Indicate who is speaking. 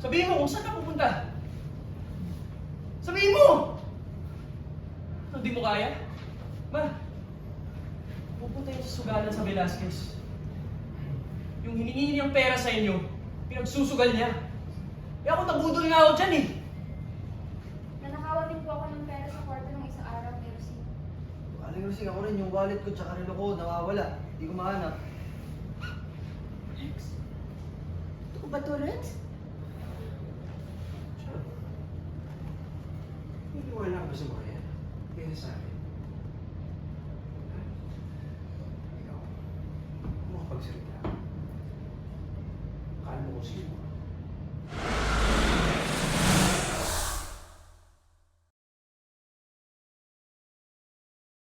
Speaker 1: Sabihin mo kung saan ka pupunta. Sabihin mo! Hindi mo kaya? Ma, pupunta yun sa sugalan sa Velasquez. Yung hiningi niyang pera sa inyo, pinagsusugal niya. Kaya ako nabudol nga ako dyan eh.
Speaker 2: Nanakawan din po ako ng pera sa kwarto ng isang araw, Mercy.
Speaker 3: Aling Rosing, ako rin yung wallet ko tsaka relo ko nawawala. Hindi ko mahanap.
Speaker 4: Rex? Ito ko ba to, Rex?
Speaker 5: Hindi wala ka ba sa mga yan? Kaya sa akin.